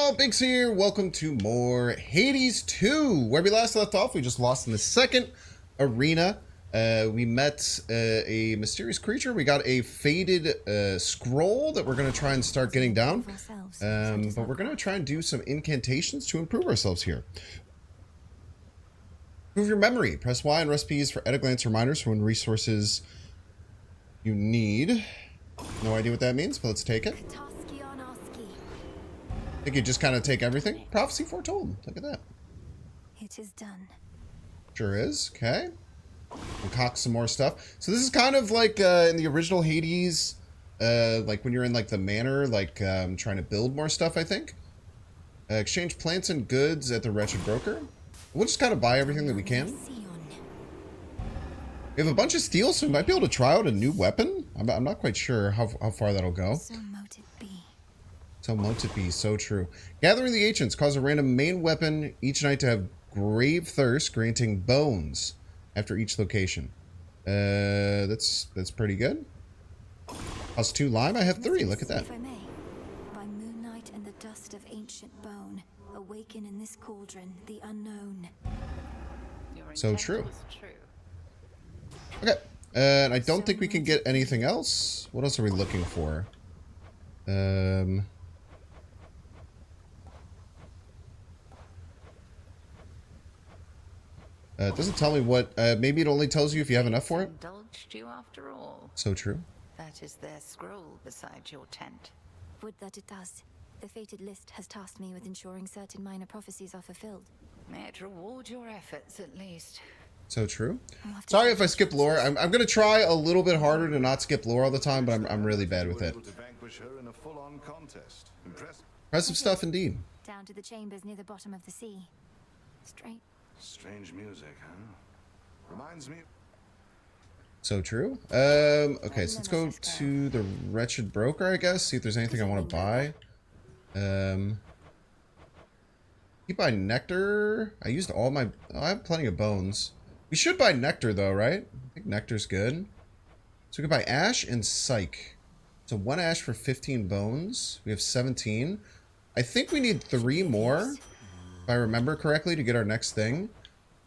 y'all, Binks here. Welcome to more Hades 2. Where we last left off, we just lost in the second arena. We met a mysterious creature. We got a faded scroll that we're going to try and start getting down. But we're going to try and do some incantations to improve ourselves here. Improve your memory. Press Y and recipes for at-a-glance reminders for when resources you need. No idea what that means, but let's take it. I think you just kind of take everything. Prophecy foretold. Look at that. It is done. Sure is. Okay. Concoct some more stuff. So this is kind of like in the original Hades, like when you're in like the manor, like trying to build more stuff, I think. Exchange plants and goods at the Wretched Broker. We'll just kind of buy everything that we can. We have a bunch of steel, so we might be able to try out a new weapon. I'm not quite sure how far that'll go. So mote it be. So mote it be, so true. Gathering the Ancients. Cause a random main weapon each night to have grave thirst, granting bones after each location. That's pretty good. Plus 2 lime. I have 3. Look at that. If I may, by moonlight and the dust of ancient bone, awaken in this cauldron the unknown. So true. Okay. And I don't think we can get anything else. What else are we looking for? It doesn't tell me what. Maybe it only tells you if you have enough for it. Indulged you after all. So true. That is their scroll beside your tent. Would that it does. The fated list has tasked me with ensuring certain minor prophecies are fulfilled. May it reward your efforts at least. So true. Sorry if I skip lore. I'm gonna try a little bit harder to not skip lore all the time, but I'm really bad with it. Impressive stuff indeed. Down to the chambers near the bottom of the sea. Strange music, huh? Reminds me. So true. Okay, so let's go to the Wretched Broker, I guess. See if there's anything I want to buy. You buy nectar. I used all my. Oh, I have plenty of bones. We should buy nectar though, right? I think nectar's good. So we can buy ash and psych. So 1 ash for 15 bones. We have 17. I think we need 3 more. If I remember correctly, to get our next thing.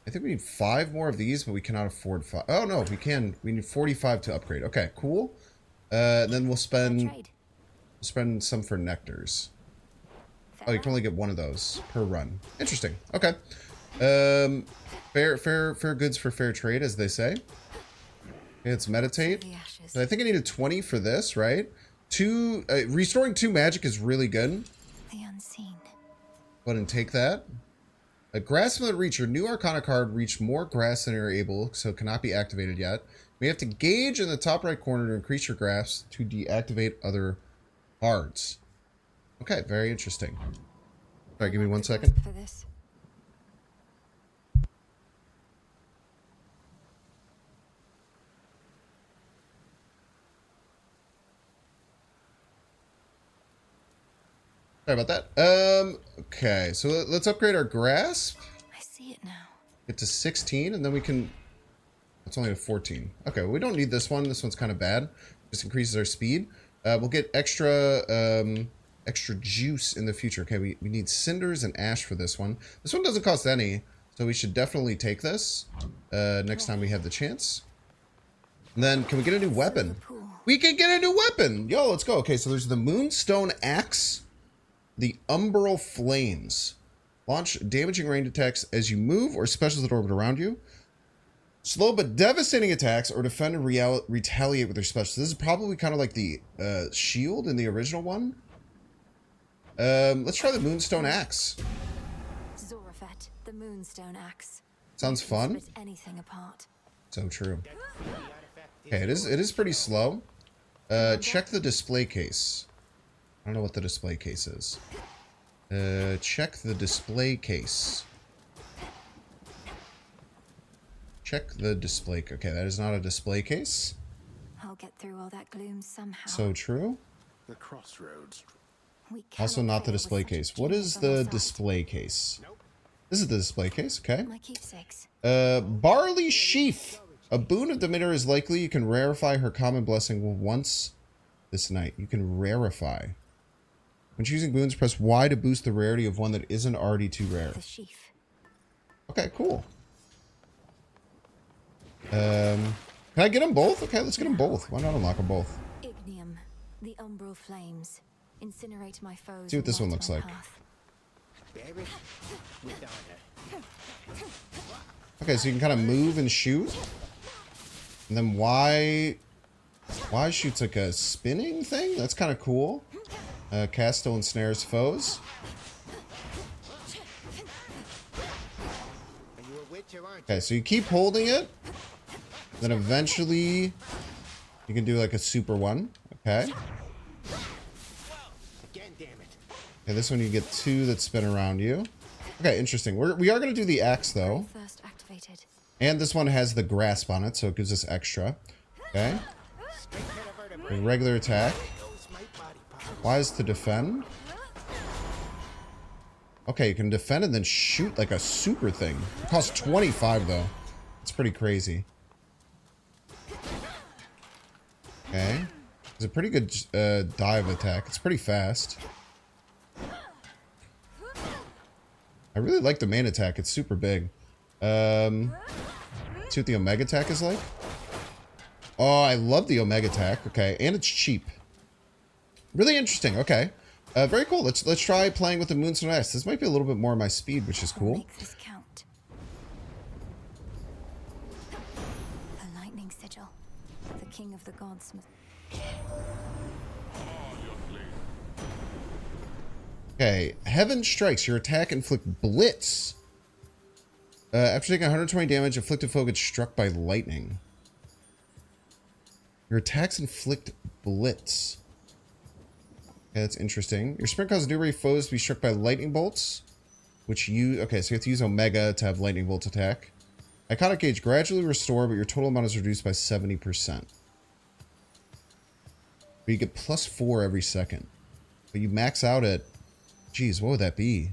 I think we need 5 more of these, but we cannot afford 5. Oh, no, we can. We need 45 to upgrade. Okay, cool. Then we'll spend some for nectars. Oh, you can only get 1 of those per run. Interesting. Okay. Fair goods for fair trade, as they say. Okay, let's meditate. So I think I needed 20 for this, right? Restoring 2 magic is really good. The unseen. Go ahead and take that. A Grassland Reach. Your new Arcana card reached more grass than you're able, so it cannot be activated yet. We have to gauge in the top right corner to increase your grass to deactivate other cards. Okay, very interesting. All right, give me 1 second. For this. Sorry about that. Okay, so let's upgrade our grasp. I see it now. Get to 16, and then we can... It's only a 14. Okay, well, we don't need this one. This one's kind of bad. Just increases our speed. We'll get extra juice in the future. Okay, we need cinders and ash for this one. This one doesn't cost any, so we should definitely take this next time we have the chance. And then, can we get a new weapon? We can get a new weapon! Yo, let's go. Okay, so there's the Moonstone Axe. The Umbral Flames. Launch damaging ranged attacks as you move or specials that orbit around you. Slow but devastating attacks or defend and retaliate with your specials. This is probably kind of like the shield in the original one. Let's try the Moonstone Axe. Zorafet, the Moonstone Axe. Sounds fun. Split anything apart. So true. Okay, it is pretty slow. Check the display case. I don't know what the display case is. Check the display case. Check the display. Okay, that is not a display case. I'll get through all that gloom somehow. So true. The crossroads. Also not the display case. What is the display case? This is the display case, okay. My keepsakes. Barley Sheaf. A boon of Demeter is likely. You can rarefy her common blessing once this night. You can rarefy. When choosing boons, press Y to boost the rarity of one that isn't already too rare. The sheaf. Okay, cool. Can I get them both? Okay, let's get them both. Why not unlock them both? Ignium. The umbral flames. Incinerate my foes. See what this and one light looks my like. path. Okay, so you can kind of move and shoot. And then Y shoots like a spinning thing? That's kind of cool. Casto ensnares foes. Okay, so you keep holding it. Then eventually you can do like a super one. Okay. Okay, this one you get 2 that spin around you. Okay, interesting. We are going to do the axe though. First activated. And this one has the grasp on it, so it gives us extra. Okay. A regular attack. Y is to defend. Okay, you can defend and then shoot like a super thing. It costs 25 though. It's pretty crazy. Okay. It's a pretty good dive attack. It's pretty fast. I really like the main attack. It's super big. See what the Omega attack is like. Oh, I love the Omega attack. Okay, and it's cheap. Really interesting. Okay, very cool. Let's try playing with the Moonstone Axe. This might be a little bit more my speed, which is I'll cool. make this count. The lightning sigil. The king of the gods. Okay, Heaven Strikes. Your attack inflict blitz. After taking 120 damage, afflicted foe gets struck by lightning. Your attacks inflict blitz. Okay, that's interesting. Your sprint causes numerous foes to be struck by lightning bolts, which you... Okay, so you have to use Omega to have lightning bolts attack. Iconic gauge gradually restore, but your total amount is reduced by 70%. But you get +4 every second. But you max out at... Geez, what would that be?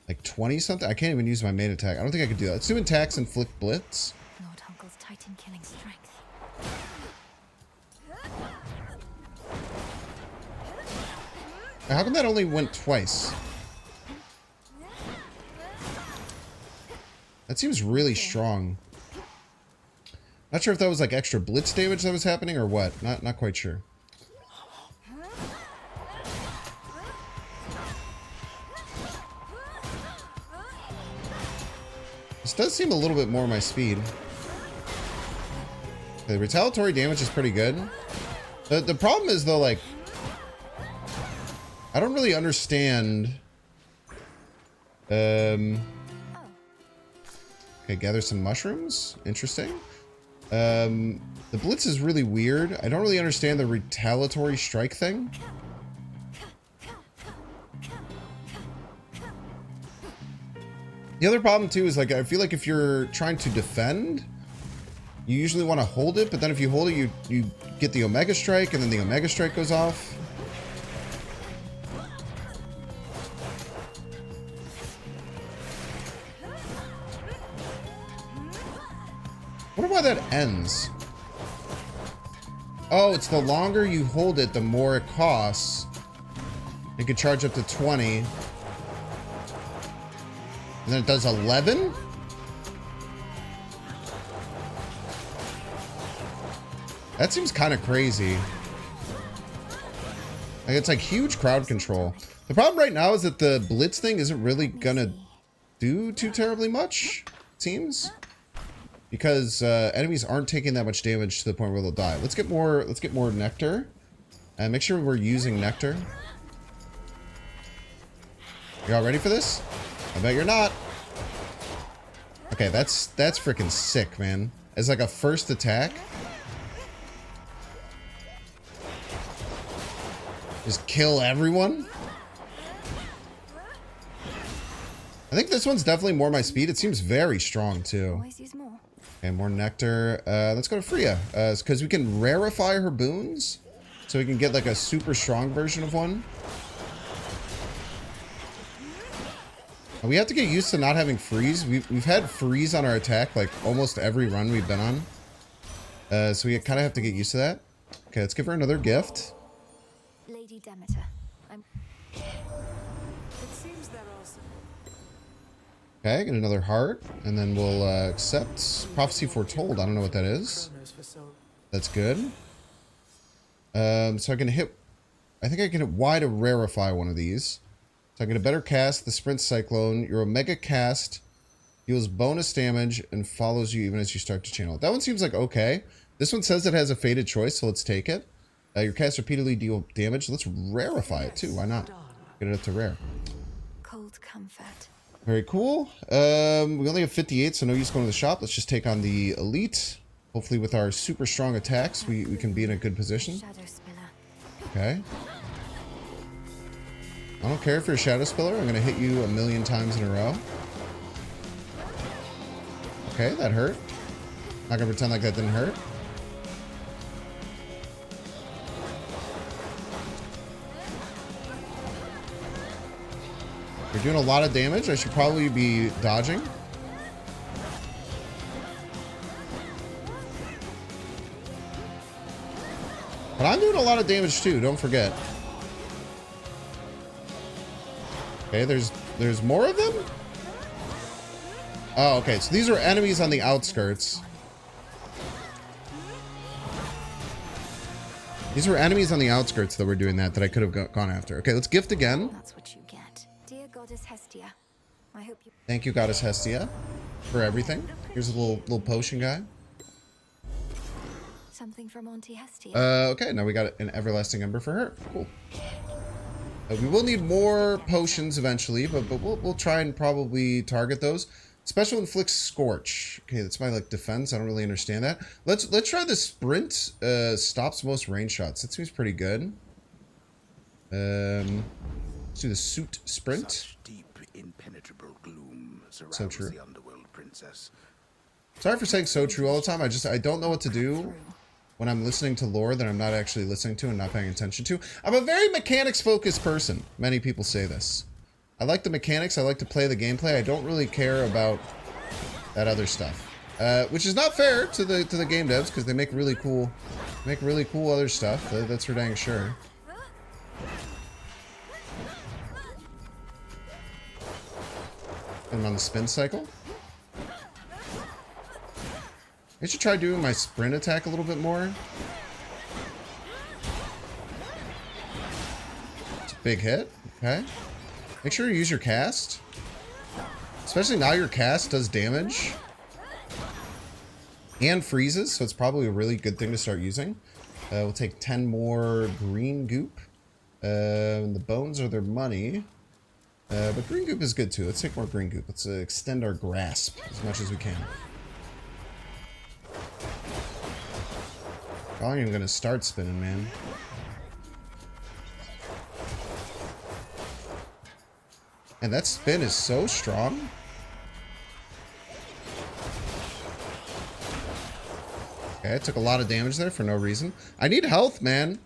Like 20 something? I can't even use my main attack. I don't think I could do that. Let's do attacks inflict blitz. Lord Hunkle's Titan killing strength. How come that only went twice? That seems really strong. Not sure if that was like extra blitz damage that was happening or what. Not quite sure. This does seem a little bit more my speed. The retaliatory damage is pretty good. The problem is though, like, I don't really understand. Okay, gather some mushrooms. Interesting. The blitz is really weird. I don't really understand the retaliatory strike thing. The other problem too is like I feel like if you're trying to defend, you usually want to hold it, but then if you hold it, you get the Omega Strike, and then the Omega Strike goes off. I wonder why that ends. Oh, it's the longer you hold it, the more it costs. You could charge up to 20. And then it does 11? That seems kind of crazy. Like, it's like huge crowd control. The problem right now is that the blitz thing isn't really gonna do too terribly much, it seems. Because enemies aren't taking that much damage to the point where they'll die. Let's get more nectar. And make sure we're using nectar. Y'all ready for this? I bet you're not. Okay, that's freaking sick, man. As like a first attack. Just kill everyone. I think this one's definitely more my speed. It seems very strong too. Always use more. Okay, more nectar. Let's go to Freya. Because we can rarefy her boons. So we can get like a super strong version of one. We have to get used to not having freeze. We've had freeze on our attack like almost every run we've been on. So we kind of have to get used to that. Okay, let's give her another gift. Lady Demeter. Okay, get another heart, and then we'll accept Prophecy Foretold. I don't know what that is. That's good. So I can hit... I think I can hit Y to rarefy one of these. So I get a better cast, the Sprint Cyclone. Your Omega cast deals bonus damage and follows you even as you start to channel. That one seems like okay. This one says it has a fated choice, so let's take it. Your cast repeatedly deal damage. Let's rarefy it too. Why not? Get it up to rare. Cold comfort. Very cool. We only have 58, so no use going to the shop. Let's just take on the elite. Hopefully with our super strong attacks, we can be in a good position. Shadow Spiller. Okay. I don't care if you're a Shadow Spiller. I'm going to hit you 1,000,000 times in a row. Okay, that hurt. Not going to pretend like that didn't hurt. You're doing a lot of damage. I should probably be dodging. But I'm doing a lot of damage too, don't forget. Okay, there's more of them? Oh, okay, so these are enemies on the outskirts. These were enemies on the outskirts that were doing that I could have gone after. Okay, let's gift again. That's what you get. Dear Goddess Hestia, I hope you... Thank you, Goddess Hestia, for everything. Here's a little potion guy. Something from Auntie Hestia. Okay, now we got an Everlasting Ember for her. Cool. We will need more potions eventually, but we'll try and probably target those. Special Inflicts Scorch. Okay, that's my like defense. I don't really understand that. Let's try the Sprint. Stops most range shots. That seems pretty good. Let's do the Suit Sprint. Such deep, impenetrable gloom surrounds So true. the underworld princess. Sorry for saying so true all the time. I don't know what to do when I'm listening to lore that I'm not actually listening to and not paying attention to. I'm a very mechanics-focused person. Many people say this. I like the mechanics. I like to play the gameplay. I don't really care about that other stuff, which is not fair to the game devs because they make really cool other stuff. That's for dang sure. And on the spin cycle. I should try doing my sprint attack a little bit more. It's a big hit. Okay. Make sure you use your cast. Especially now your cast does damage. And freezes, so it's probably a really good thing to start using. We'll take 10 more green goop. The bones are their money. But green goop is good too. Let's take more green goop. Let's extend our grasp as much as we can. Probably even gonna start spinning, man. And that spin is so strong. Okay, I took a lot of damage there for no reason. I need health, man.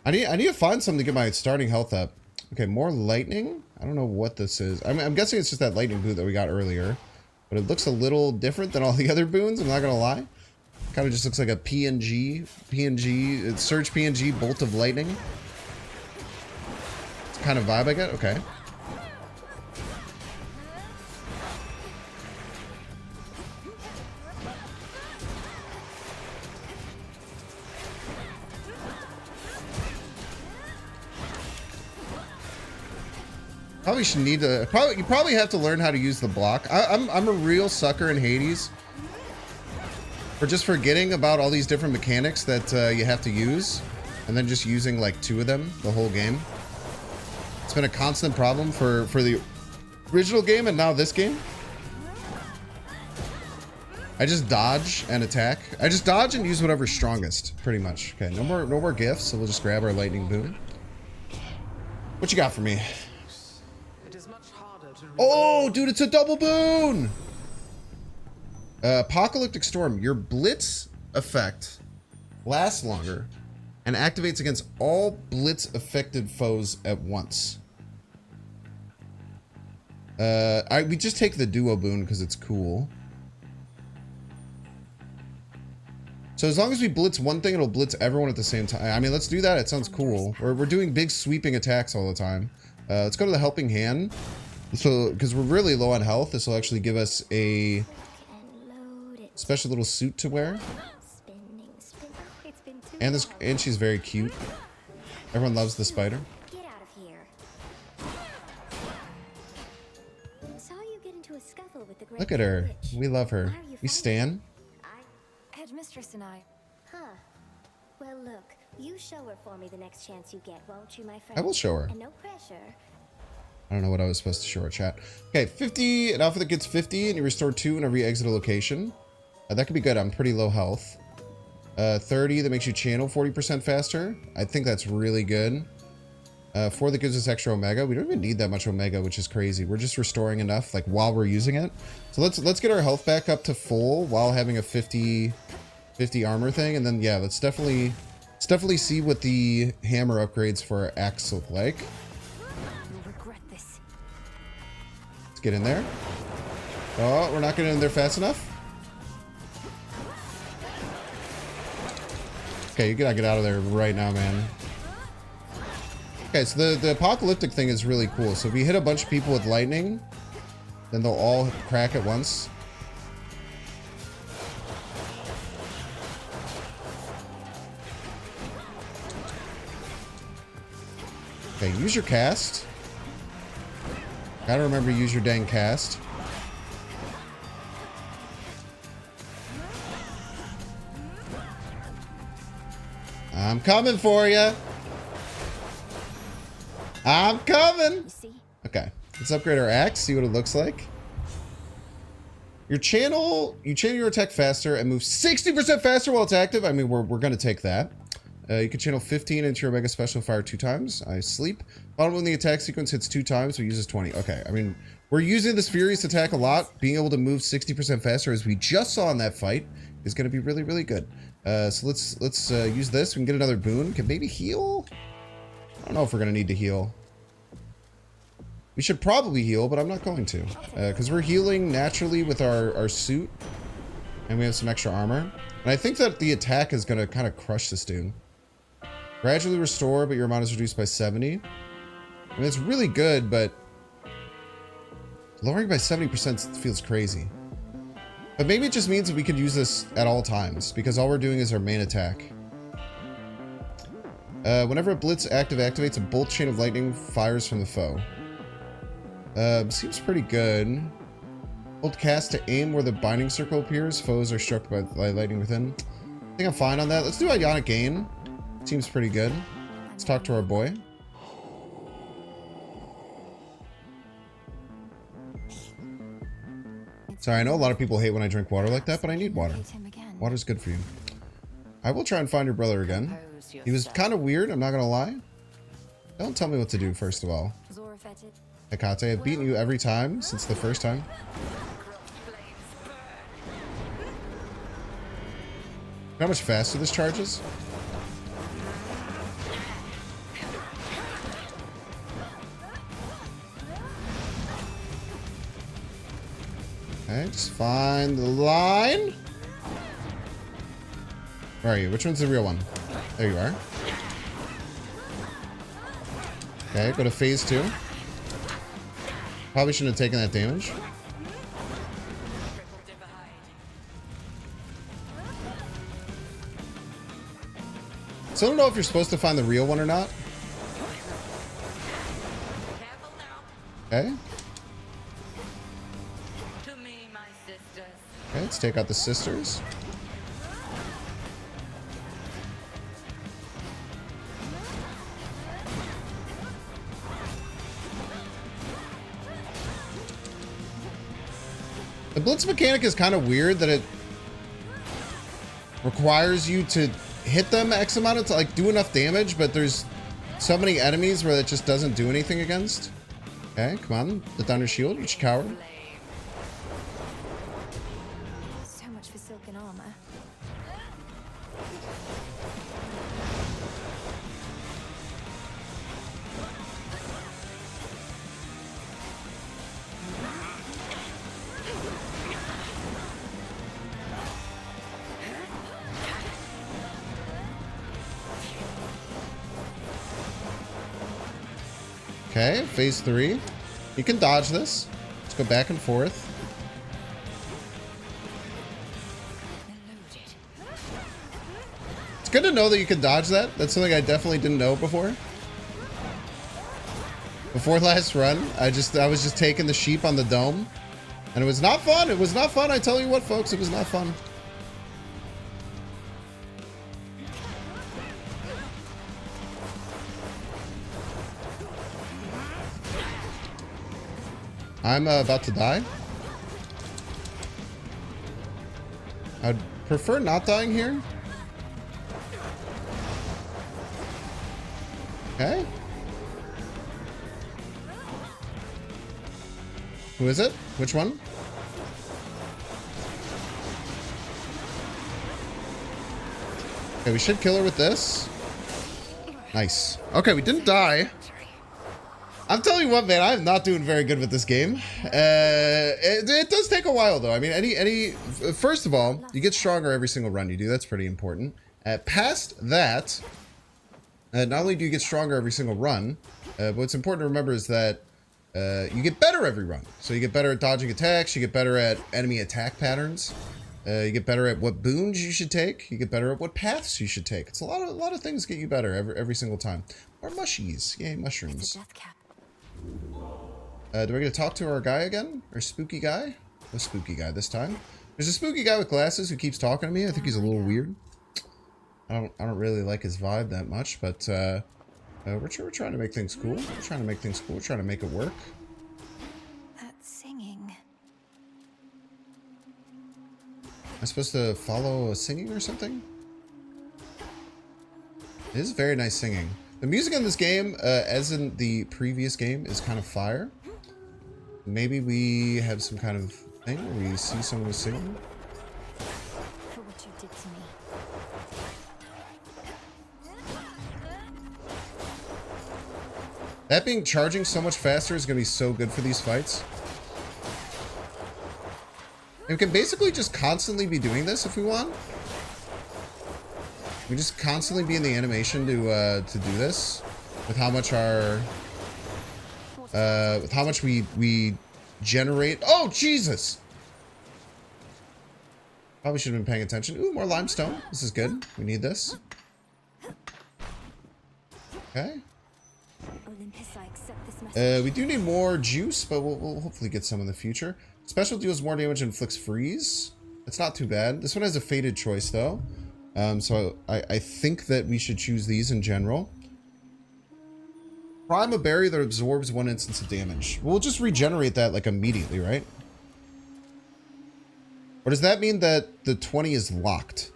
I need to find something to get my starting health up. Okay, more lightning. I don't know what this is. I'm guessing it's just that lightning boot that we got earlier, but it looks a little different than all the other boons. I'm not gonna lie. Kind of just looks like a PNG, it's Surge PNG Bolt of Lightning. It's kind of vibe I get. Okay. Probably should need to. You probably have to learn how to use the block. I'm a real sucker in Hades for just forgetting about all these different mechanics that you have to use, and then just using like 2 of them the whole game. It's been a constant problem for the original game and now this game. I just dodge and attack. I just dodge and use whatever's strongest, pretty much. Okay, no more gifts, so we'll just grab our lightning boon. What you got for me? Oh, dude, it's a double boon! Apocalyptic Storm. Your Blitz effect lasts longer and activates against all Blitz-affected foes at once. We just take the duo boon because it's cool. So as long as we blitz one thing, it'll blitz everyone at the same time. I mean, let's do that. It sounds cool. We're doing big sweeping attacks all the time. Let's go to the Helping Hand. So, because we're really low on health, this will actually give us a And load it. special little suit to wear. Spinning, spin. Oh, it's been too And this, long. and she's very cute. Everyone loves the spider. Get out of here. Saw you get into a scuffle with the great Look at her. witch. We love her. Why are you We fighting? stan. Headmistress and I. Huh. Well, look. You show her for me the next chance you get, won't you, my friend? I will show her. And no pressure. I don't know what I was supposed to show our chat. Okay, 50. An outfit that gets 50 and you restore 2 whenever you exit a location. That could be good. I'm pretty low health. 30 that makes you channel 40% faster. I think that's really good. 4 that gives us extra omega. We don't even need that much omega, which is crazy. We're just restoring enough like while we're using it. So let's get our health back up to full while having a 50 armor thing, and then yeah, let's definitely see what the hammer upgrades for our axe look like. You'll regret this. Let's get in there. Oh, we're not getting in there fast enough. Okay, you gotta get out of there right now, man. Okay, so the apocalyptic thing is really cool. So if we hit a bunch of people with lightning, then they'll all crack at once. Okay, use your cast. Gotta remember to use your dang cast. I'm coming for you. I'm coming. You see? Okay, let's upgrade our axe, see what it looks like. You channel your attack faster and move 60% faster while it's active. I mean, we're gonna take that. You can channel 15 into your Mega Special Fire 2 times. I sleep. Bottom when the attack sequence hits 2 times, so it uses 20. Okay, I mean, we're using this Furious attack a lot. Being able to move 60% faster, as we just saw in that fight, is going to be really, really good. So let's use this. We can get another boon. Can maybe heal? I don't know if we're going to need to heal. We should probably heal, but I'm not going to. Because we're healing naturally with our suit. And we have some extra armor. And I think that the attack is going to kind of crush this dude. Gradually restore, but your amount is reduced by 70. I mean, it's really good, but lowering by 70% feels crazy. But maybe it just means that we could use this at all times, because all we're doing is our main attack. Whenever a blitz activates, a bolt chain of lightning fires from the foe. Seems pretty good. Hold cast to aim where the binding circle appears. Foes are struck by lightning within. I think I'm fine on that. Let's do Ionic Gain. Seems pretty good. Let's talk to our boy. Sorry, I know a lot of people hate when I drink water like that, but I need water. Hate him again. Water's good for you. I will try and find your brother again. Compose He was yourself. kind of weird, I'm not gonna lie. Don't tell me what to do, first of all. Zora fetid. Hecate, I've beaten you every time since the first time. How much faster this charges? Okay, just find the line. Where are you? Which one's the real one? There you are. Okay, go to phase 2. Probably shouldn't have taken that damage. So I don't know if you're supposed to find the real one or not. Okay. To me, my sisters. Okay, let's take out the sisters. The blitz mechanic is kind of weird that it requires you to hit them X amount of like do enough damage, but there's so many enemies where it just doesn't do anything against. Okay, come on, let down your shield, you coward. So much for silken armor. Okay, phase 3. You can dodge this. Let's go back and forth. It's good to know that you can dodge that. That's something I definitely didn't know before. Before last run, I was just taking the sheep on the dome. And it was not fun. It was not fun. I tell you what, folks, it was not fun. I'm about to die. I'd prefer not dying here. Okay. Who is it? Which one? Okay, we should kill her with this. Nice. Okay, we didn't die. I'm telling you what, man, I'm not doing very good with this game. It does take a while, though. I mean, first of all, you get stronger every single run you do. That's pretty important. Past that, not only do you get stronger every single run, but what's important to remember is that you get better every run. So you get better at dodging attacks. You get better at enemy attack patterns. You get better at what boons you should take. You get better at what paths you should take. It's a lot of things get you better every single time. Or mushies. Yay, mushrooms. It's a death cap. Do I get to talk to our guy again? Our spooky guy? The spooky guy this time. There's a spooky guy with glasses who keeps talking to me. I think he's a little weird. I don't really like his vibe that much, but we're trying to make things cool. We're trying to make things cool. We're trying to make it work. That singing. Am I supposed to follow a singing or something? It is very nice singing. The music in this game, as in the previous game, is kind of fire. Maybe we have some kind of thing where we see someone singing. For what you did to me. That being charging so much faster is going to be so good for these fights. And we can basically just constantly be doing this if we want. We just constantly be in the animation to do this with how much our with how much we generate. Oh Jesus! Probably should have been paying attention. Ooh, more limestone. This is good. We need this. Okay. Olympus, I accept this message. We do need more juice, but we'll hopefully get some in the future. Special deals more damage and inflicts freeze. It's not too bad. This one has a faded choice though. So I think that we should choose these in general. Prime a berry that absorbs 1 instance of damage. We'll just regenerate that like immediately, right? Or does that mean that the 20 is locked?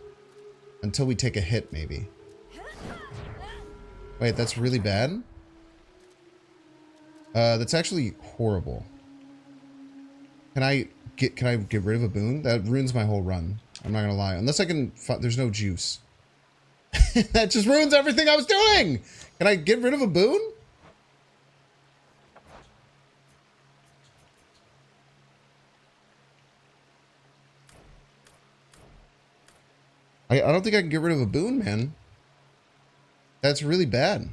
Until we take a hit, maybe. Wait, that's really bad? That's actually horrible. Can I get rid of a boon? That ruins my whole run. I'm not gonna lie. Unless I can... There's no juice. That just ruins everything I was doing! Can I get rid of a boon? I don't think I can get rid of a boon, man. That's really bad.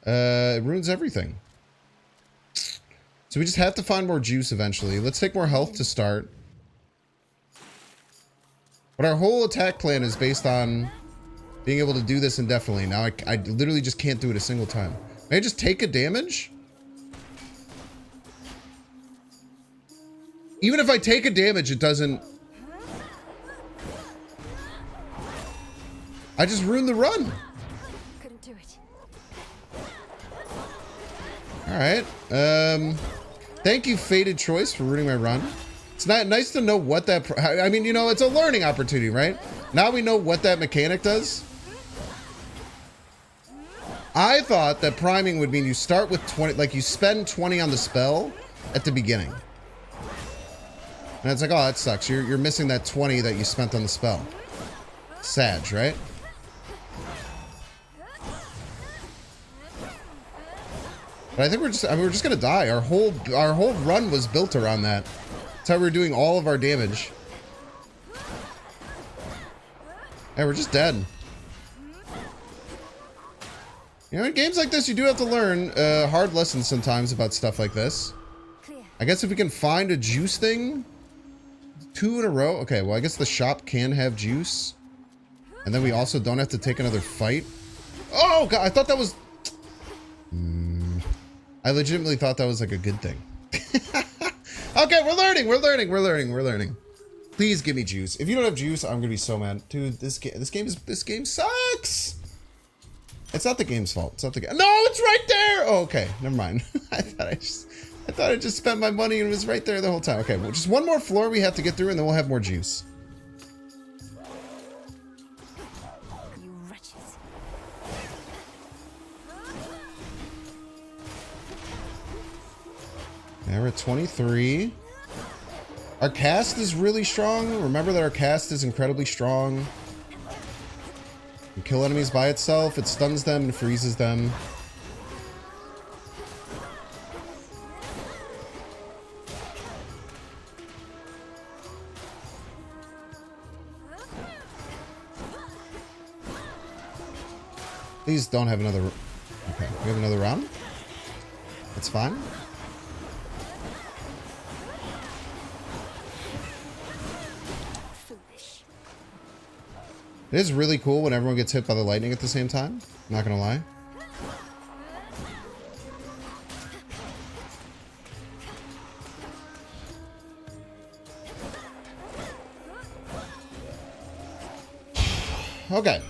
It ruins everything. So we just have to find more juice eventually. Let's take more health to start. But our whole attack plan is based on being able to do this indefinitely. Now I literally just can't do it a single time. May I just take a damage? Even if I take a damage, it doesn't... I just ruined the run. Couldn't do it. Alright. Thank you, Fated Choice, for ruining my run. It's not nice to know what that... I mean, you know, it's a learning opportunity, right? Now we know what that mechanic does. I thought that priming would mean you start with 20... Like, you spend 20 on the spell at the beginning. And it's like, oh, that sucks. You're missing that 20 that you spent on the spell. Sag, right? But I think we're just gonna die. Our whole run was built around that. That's how we're doing all of our damage. And we're just dead. You know, in games like this, you do have to learn hard lessons sometimes about stuff like this. Clear. I guess if we can find a juice thing, 2 in a row. Okay, well, I guess the shop can have juice. And then we also don't have to take another fight. Oh, God, I thought that was... I legitimately thought that was like a good thing. Okay, we're learning. Please give me juice. If you don't have juice, I'm gonna be so mad. Dude, this game sucks. It's not the game's fault. It's not the game. No, it's right there. Oh, okay, never mind. I thought I just spent my money and it was right there the whole time. Okay, well, just one more floor we have to get through and then we'll have more juice. You wretches. Now we're at 23. Our cast is really strong. Remember that our cast is incredibly strong. You kill enemies by itself, it stuns them and freezes them. Please don't have another... Okay, we have another round. That's fine. Foolish. It is really cool when everyone gets hit by the lightning at the same time. I'm not gonna lie. Okay.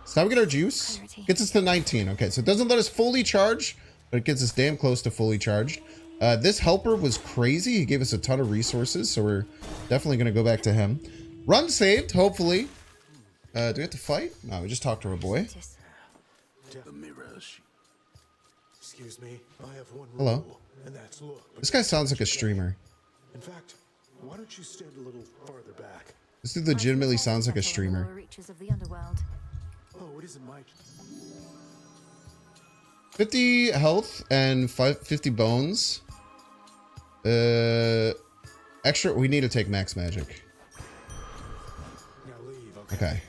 So now we get our juice. Clarity. Gets us to 19. Okay, so it doesn't let us fully charge, but it gets us damn close to fully charged. This helper was crazy. He gave us a ton of resources, so we're definitely going to go back to him. Run saved, hopefully. Do we have to fight? No, we just talked to our boy. Just The mirrors. Excuse me, I have one Hello. rule, and that's look. This guy sounds like a streamer. In fact, why don't you stand a little farther back? This dude legitimately sounds like a settle the streamer. lower reaches of the underworld. Oh, it isn't my... 50 health and 50 bones. Extra, we need to take max magic. Now leave, okay? Okay.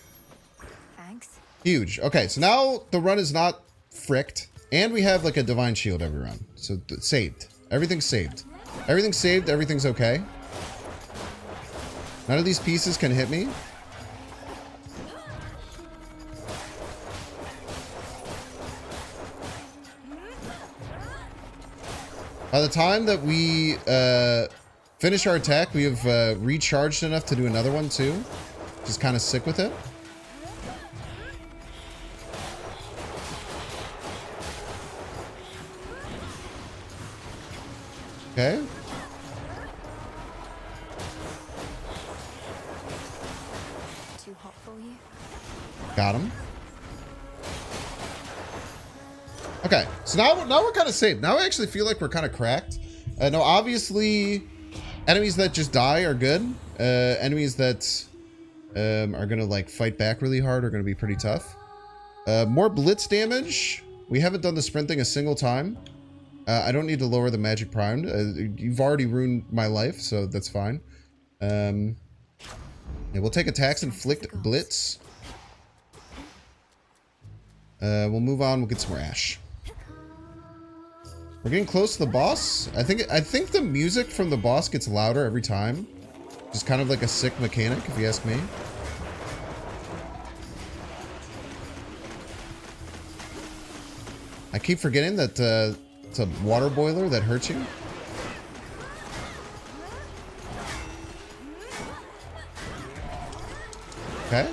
Thanks. Huge. Okay, so now the run is not fricked. And we have like a divine shield every run. So saved. Everything's saved. Everything's saved. Everything's okay. None of these pieces can hit me. By the time that we finish our attack, we have recharged enough to do another one too. Just kind of sick with it. Okay. Too hot for you? Got him. Okay, so now we're kind of safe. Now I actually feel like we're kind of cracked. No, obviously, enemies that just die are good. Enemies that are gonna like fight back really hard are gonna be pretty tough. More blitz damage. We haven't done the sprint thing a single time. I don't need to lower the magic primed. You've already ruined my life, so that's fine. Yeah, we'll take attacks inflict blitz. We'll move on. We'll get some more ash. We're getting close to the boss. I think the music from the boss gets louder every time. Just kind of like a sick mechanic, if you ask me. I keep forgetting that it's a water boiler that hurts you. Okay.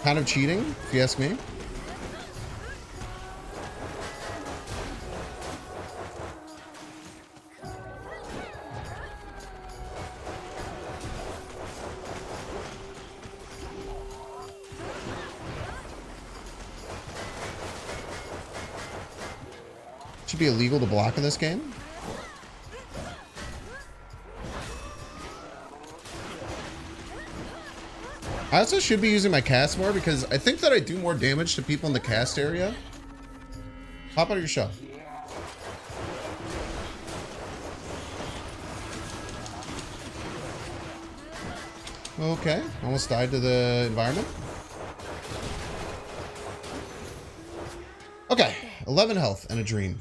Kind of cheating, if you ask me. Should be illegal to block in this game. I also should be using my cast more because I think that I do more damage to people in the cast area. Hop out of your shell. Okay, almost died to the environment. Okay, 11 health and a dream.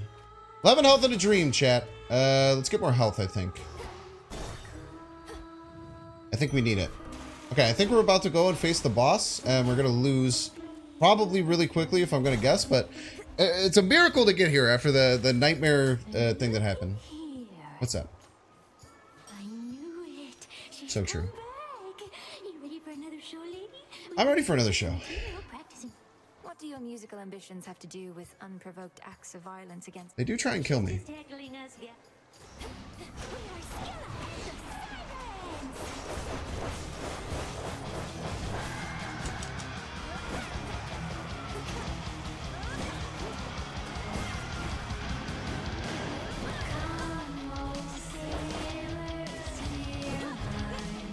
11 health and a dream, chat. Let's get more health, I think. I think we need it. Okay, I think we're about to go and face the boss, and we're gonna lose probably really quickly if I'm gonna guess, but it's a miracle to get here after the nightmare thing that happened. What's up? I knew it. She So should true. come back. You ready for another show, lady? I'm ready for another show. Practicing. What do your musical ambitions have to do with unprovoked acts of violence against... They do try and kill me. Just heckling us, yeah. We are still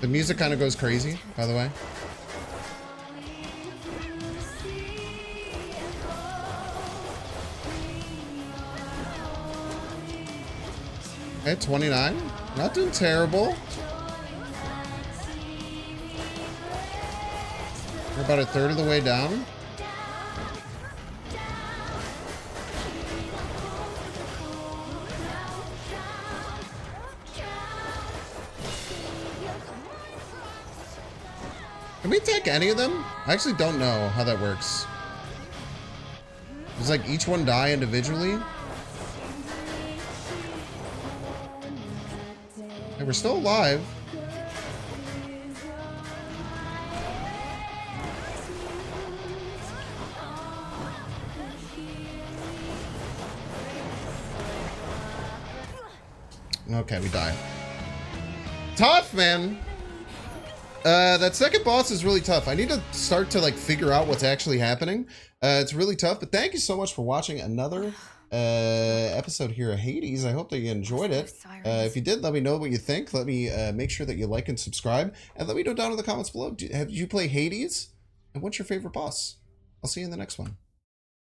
The music kind of goes crazy, by the way. Okay, 29. Not doing terrible. We're about a third of the way down. Can we take any of them? I actually don't know how that works. Does like each one die individually? And we're still alive. Okay, we died. Tough, man. That second boss is really tough. I need to start to like figure out what's actually happening. It's really tough, but thank you so much for watching another episode here of Hades. I hope that you enjoyed it. If you did, let me know what you think. Let me make sure that you like and subscribe, and let me know down in the comments below. Have you played Hades? And what's your favorite boss? I'll see you in the next one.